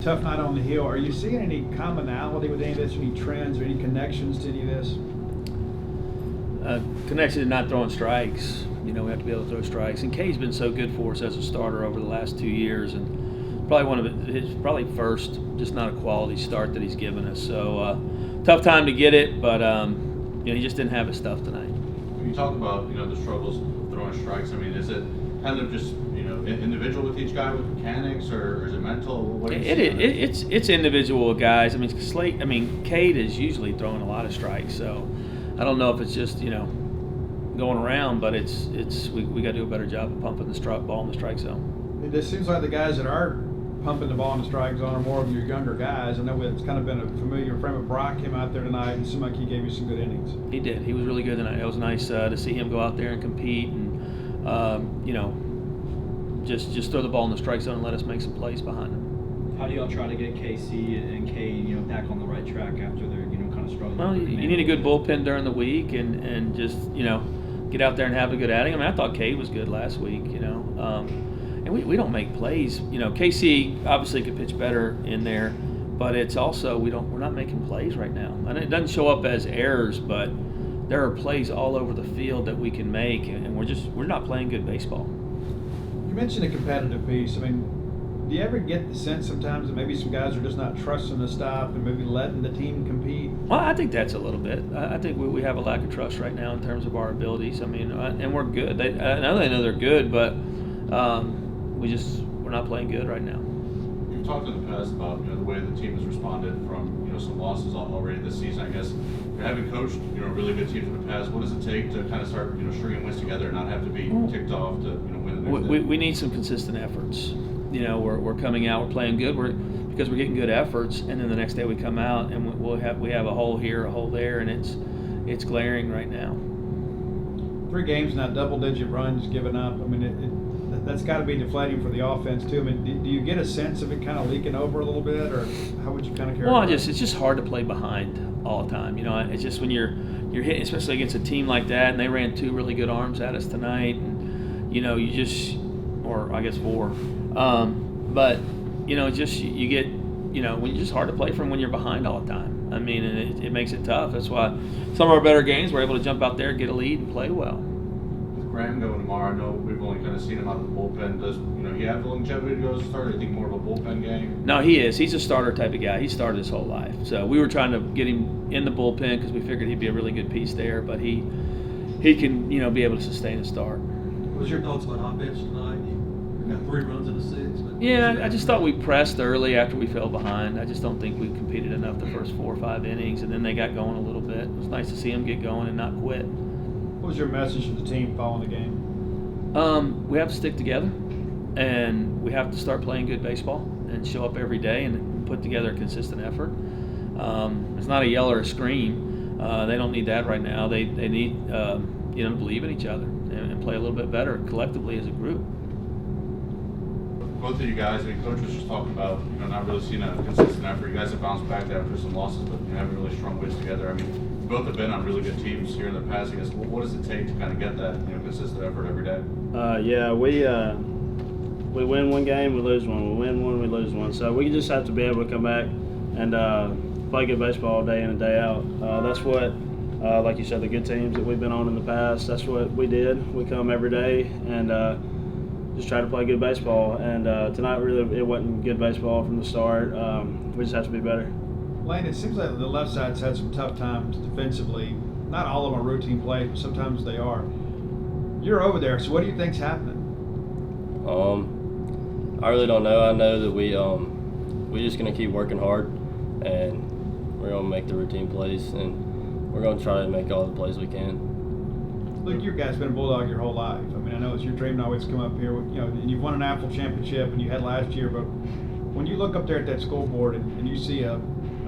Tough night on the hill. Are you seeing any commonality with any of this, any trends or any connections to any of this? Connection to not throwing strikes. We have to be able to throw strikes. And Kay's been so good for us as a starter over the last 2 years, and probably his first, just not a quality start that he's given us. So tough time to get it, but he just didn't have his stuff tonight. When you talk about the struggles of throwing strikes, I mean, is it kind of just individual with each guy with mechanics, or is it mental? What It's individual guys. Cade is usually throwing a lot of strikes, so I don't know if it's just going around, but we got to do a better job of pumping the ball in the strike zone. It just seems like the guys that are pumping the ball in the strike zone are more of your younger guys. I know it's kind of been a familiar frame. Of Brock came out there tonight and seemed like he gave you some good innings. He did. He was really good tonight. It was nice to see him go out there and compete and just throw the ball in the strike zone and let us make some plays behind him. How do y'all try to get KC and Cade, back on the right track after they're, kind of struggling? Well, you need a good bullpen during the week and just, get out there and have a good outing. I thought Cade was good last week, and we don't make plays. KC obviously could pitch better in there, but it's also we're not making plays right now. And it doesn't show up as errors, but there are plays all over the field that we can make, and we're not playing good baseball. You mentioned a competitive piece. Do you ever get the sense sometimes that maybe some guys are just not trusting the staff and maybe letting the team compete? Well, I think that's a little bit. I think we have a lack of trust right now in terms of our abilities. And we're good. I know they know they're good, but we're not playing good right now. You've talked in the past about the way the team has responded from some losses already this season. I guess having coached really good teams in the past, what does it take to kind of start stringing wins together and not have to be ticked off to win the next day? We need some consistent efforts. We're coming out, we're playing good, because we're getting good efforts, and then the next day we come out and we have a hole here, a hole there, and it's glaring right now. 3 games now, double-digit runs given up. That's got to be deflating for the offense too. Do you get a sense of it kind of leaking over a little bit, or how would you kind of characterize? Well, it's just hard to play behind all the time. It's just when you're hitting, especially against a team like that, and they ran 2 really good arms at us tonight, and you just, or I guess 4. But you get when you're just hard to play from when you're behind all the time. And it makes it tough. That's why some of our better games we're able to jump out there, get a lead, and play well. With Graham going tomorrow, I know we've only kind of seen him out of the bullpen. Does he have the longevity to go as a starter? Do you think more of a bullpen game? No, he is. He's a starter type of guy. He started his whole life. So we were trying to get him in the bullpen because we figured he'd be a really good piece there. But he can be able to sustain a start. What was your thoughts about offense tonight? You got 3 runs in the 6. Yeah, I just thought we pressed early after we fell behind. I just don't think we competed enough the first 4 or 5 innings, and then they got going a little bit. It was nice to see them get going and not quit. What was your message to the team following the game? We have to stick together, and we have to start playing good baseball and show up every day and put together a consistent effort. It's not a yell or a scream. They don't need that right now. They need to believe in each other and play a little bit better collectively as a group. Both of you guys, Coach was just talking about not really seeing a consistent effort. You guys have bounced back after some losses, but having really strong wins together. You both have been on really good teams here in the past. I guess what does it take to kind of get that consistent effort every day? We win one game, we lose one. We win one, we lose one. So we just have to be able to come back and play good baseball day in and day out. That's what, like you said, the good teams that we've been on in the past, that's what we did. We come every day and just try to play good baseball. And tonight, really, it wasn't good baseball from the start. We just have to be better. Lane, it seems like the left side's had some tough times defensively. Not all of them are routine plays, but sometimes they are. You're over there, so what do you think's happening? I really don't know. I know that we just gonna keep working hard, and we're gonna make the routine plays, and we're gonna try to make all the plays we can. Look, your guy's been a Bulldog your whole life. I know it's your dream to always come up here. And you've won an Apple championship, and you had last year. But when you look up there at that scoreboard and you see a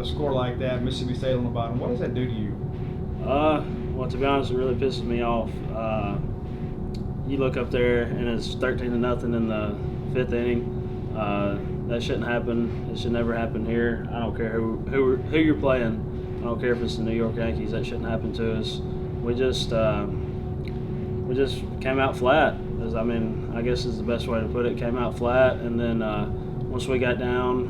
score like that, Mississippi State on the bottom, what does that do to you? Well, to be honest, it really pisses me off. You look up there and it's 13-0 in the 5th inning. That shouldn't happen. It should never happen here. I don't care who you're playing. I don't care if it's the New York Yankees. That shouldn't happen to us. We just came out flat. I guess is the best way to put it. Came out flat, and then once we got down,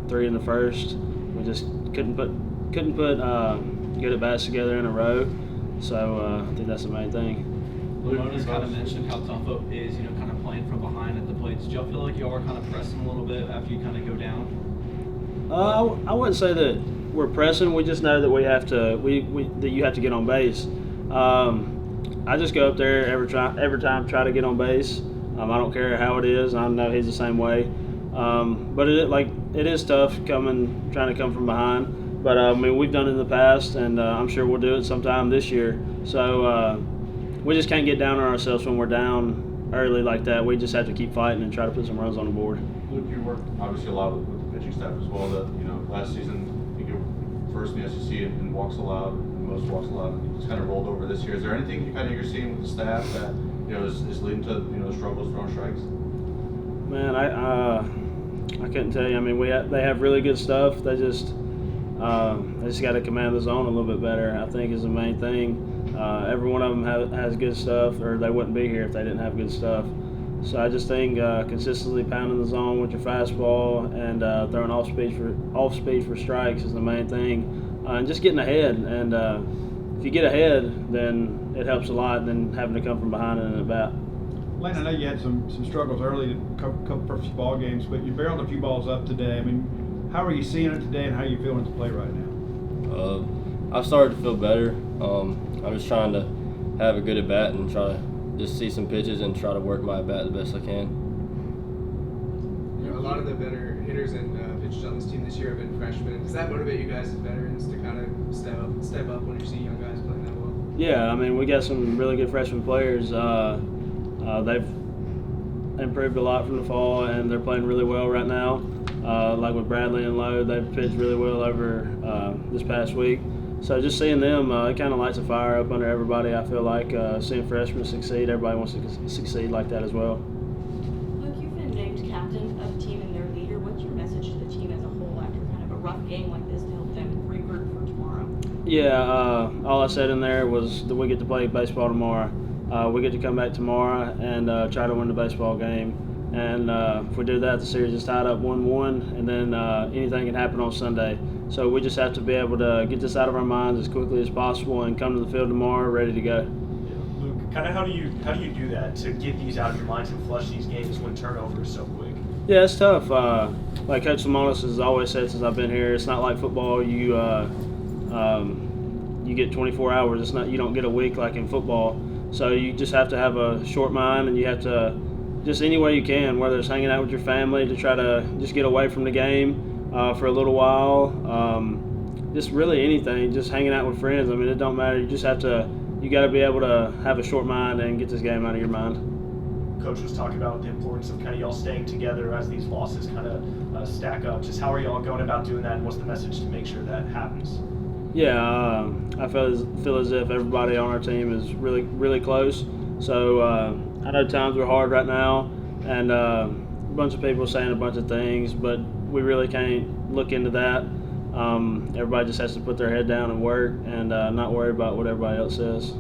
3 in the first. We just couldn't put good at bats together in a row. So I think that's the main thing. Lamona's kind of mentioned how tough it is, kind of playing from behind at the plates. Do y'all feel like y'all are kind of pressing a little bit after you kind of go down? I wouldn't say that we're pressing. We just know that we have to. That you have to get on base. I just go up there every time, try to get on base. I don't care how it is. I know he's the same way. But it is tough trying to come from behind. But I mean, we've done it in the past, and I'm sure we'll do it sometime this year. So we just can't get down on ourselves when we're down early like that. We just have to keep fighting and try to put some runs on the board. Luke, you worked obviously a lot with the pitching staff as well. That last season, I think you were first in the SEC in walks allowed, and most walks allowed. And it's kind of rolled over this year. Is there anything you're seeing with the staff that is leading to the struggles throwing strikes? Man, I couldn't tell you. I mean, they have really good stuff. They just got to command the zone a little bit better, I think, is the main thing. Every one of them has good stuff, or they wouldn't be here if they didn't have good stuff. So I just think consistently pounding the zone with your fastball and throwing off speed for strikes is the main thing, and just getting ahead. And if you get ahead, then it helps a lot than having to come from behind in an at bat. Lane, I know you had some struggles early, a couple first ball games, but you barreled a few balls up today. I mean, how are you seeing it today, and how are you feeling at the plate right now? I've started to feel better. I'm just trying to have a good at bat and try to just see some pitches and try to work my at bat the best I can. A lot of the better hitters and pitchers on this team this year have been freshmen. Does that motivate you guys as veterans to kind of step up when you see young guys playing that well? Yeah, I mean, we got some really good freshman players. They've improved a lot from the fall, and they're playing really well right now. Like with Bradley and Lowe, they've pitched really well over this past week. So just seeing them, it kind of lights a fire up under everybody. I feel like seeing freshmen succeed, everybody wants to succeed like that as well. Luke, you've been named captain of the team and their leader. What's your message to the team as a whole after kind of a rough game like this to help them regroup for tomorrow? Yeah, all I said in there was that we get to play baseball tomorrow. We get to come back tomorrow and try to win the baseball game. And if we do that, the series is tied up 1-1, and then anything can happen on Sunday. So we just have to be able to get this out of our minds as quickly as possible and come to the field tomorrow ready to go. Luke, kind of how do you do that to get these out of your minds and flush these games when turnover is so quick? Yeah, it's tough. Like Coach Lamonis has always said since I've been here, it's not like football. You get 24 hours. You don't get a week like in football. So you just have to have a short mind, and you have to just any way you can, whether it's hanging out with your family to try to just get away from the game for a little while, just really anything, just hanging out with friends. I mean, it don't matter. You got to be able to have a short mind and get this game out of your mind. Coach was talking about the importance of kind of y'all staying together as these losses kind of stack up. Just how are y'all going about doing that, and what's the message to make sure that happens? Yeah, I feel as if everybody on our team is really, really close. So I know times are hard right now, and a bunch of people saying a bunch of things, but we really can't look into that. Everybody just has to put their head down and work and not worry about what everybody else says.